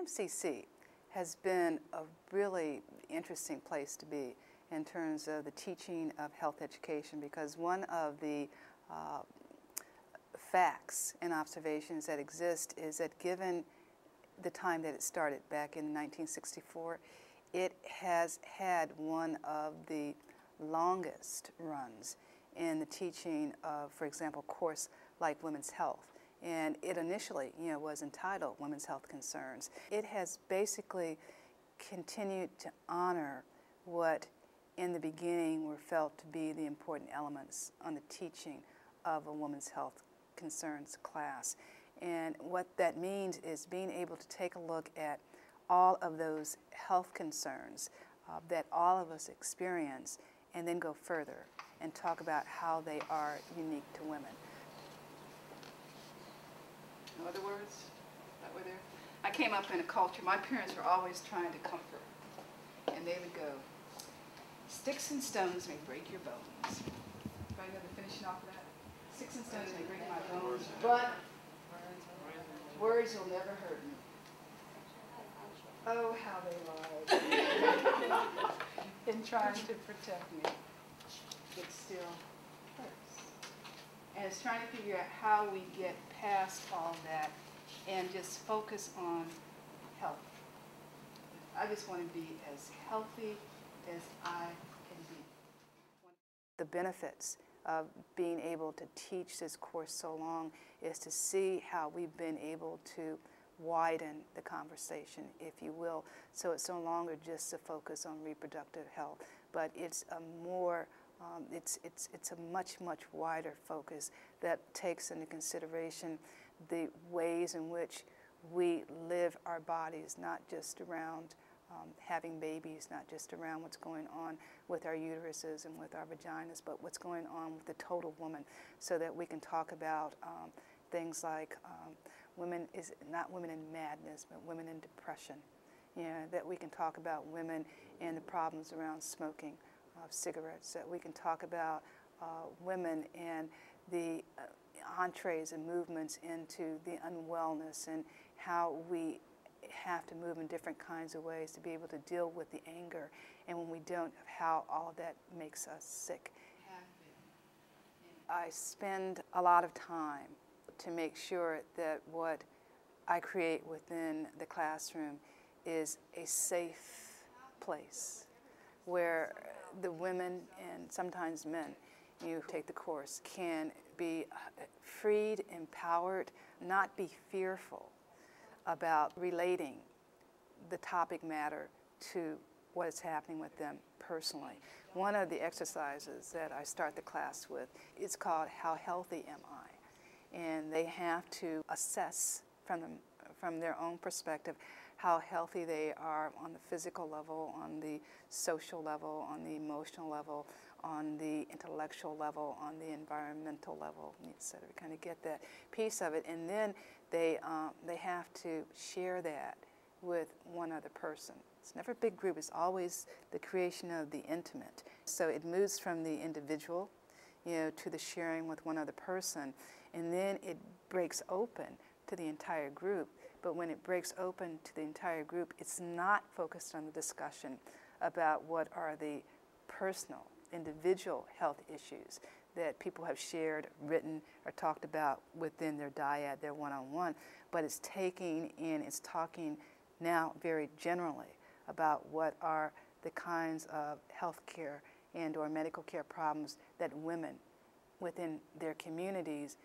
BMCC has been a really interesting place to be in terms of the teaching of health education, because one of the facts and observations that exist is that given the time that it started back in 1964, it has had one of the longest runs in the teaching of, for example, a course like women's health. And it initially, was entitled Women's Health Concerns. It has basically continued to honor what in the beginning were felt to be the important elements on the teaching of a women's health concerns class. And what that means is being able to take a look at all of those health concerns that all of us experience, and then go further and talk about how they are unique to women. In other words, that way there. I came up in a culture, my parents were always trying to comfort, and they would go, "Sticks and stones may break your bones." Right, another finishing off of that. "Sticks and stones may break my bones, but words will never hurt me." Oh, how they lied in trying to protect me. It still hurts. And it's trying to figure out how we get past all that and just focus on health. I just want to be as healthy as I can be. The benefits of being able to teach this course so long is to see how we've been able to widen the conversation, if you will, so it's no longer just a focus on reproductive health, but it's a more it's a much wider focus that takes into consideration the ways in which we live our bodies, not just around having babies, not just around what's going on with our uteruses and with our vaginas, but what's going on with the total woman, so that we can talk about things like women is not women in madness, but women in depression. That we can talk about women and the problems around smoking of cigarettes, that we can talk about women and the entrees and movements into the unwellness, and how we have to move in different kinds of ways to be able to deal with the anger, and when we don't, how all of that makes us sick. I spend a lot of time to make sure that what I create within the classroom is a safe place where the women and sometimes men who take the course can be freed, empowered, not be fearful about relating the topic matter to what is happening with them personally. One of the exercises that I start the class with is called How Healthy Am I? And they have to assess from their own perspective how healthy they are on the physical level, on the social level, on the emotional level, on the intellectual level, on the environmental level, etc. Kind of get that piece of it, and then they have to share that with one other person. It's never a big group, it's always the creation of the intimate. So it moves from the individual, to the sharing with one other person, and then it breaks open to the entire group. But when it breaks open to the entire group, it's not focused on the discussion about what are the personal, individual health issues that people have shared, written, or talked about within their dyad, their one-on-one, but it's talking now very generally about what are the kinds of health care and or medical care problems that women within their communities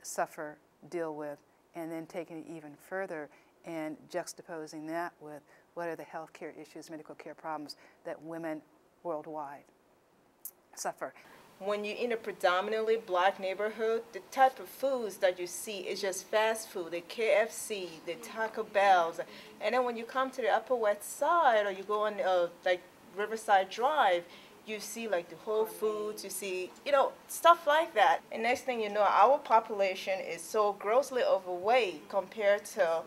suffer, deal with, and then taking it even further and juxtaposing that with what are the health care issues, medical care problems that women worldwide suffer. When you're in a predominantly black neighborhood, the type of foods that you see is just fast food, the KFC, the Taco Bells. And then when you come to the Upper West Side, or you go on like Riverside Drive, you see like the Whole Foods, you see, stuff like that. And next thing you know, our population is so grossly overweight compared to,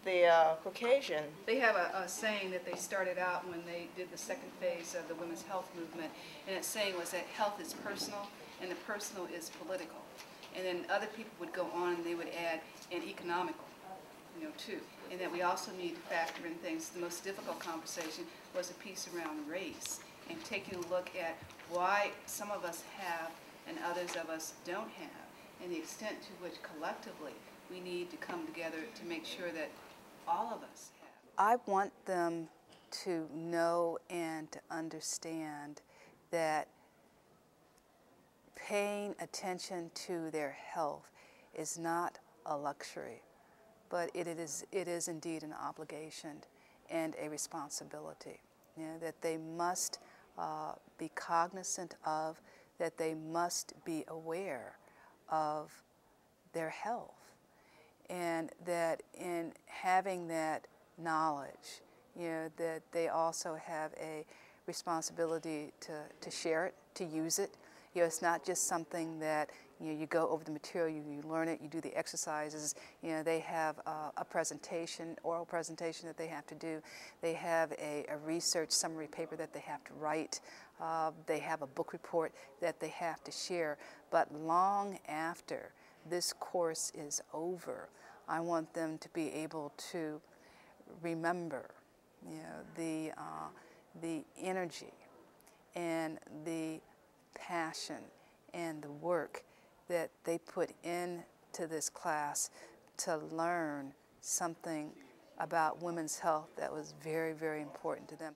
the Caucasian. They have a saying that they started out when they did the second phase of the women's health movement, and that saying was that health is personal and the personal is political. And then other people would go on and they would add, and economical. too. And that we also need to factor in things. The most difficult conversation was a piece around race and taking a look at why some of us have and others of us don't have, and the extent to which collectively we need to come together to make sure that all of us have. I want them to know and to understand that paying attention to their health is not a luxury, but it is indeed an obligation and a responsibility, that they must be cognizant of, that they must be aware of their health, and that in having that knowledge, that they also have a responsibility to share it, to use it. It's not just something that you go over the material, you learn it, you do the exercises. They have a presentation, oral presentation that they have to do. They have a research summary paper that they have to write. They have a book report that they have to share. But long after this course is over, I want them to be able to remember, the energy and the passion and the work that they put into this class to learn something about women's health that was very, very important to them.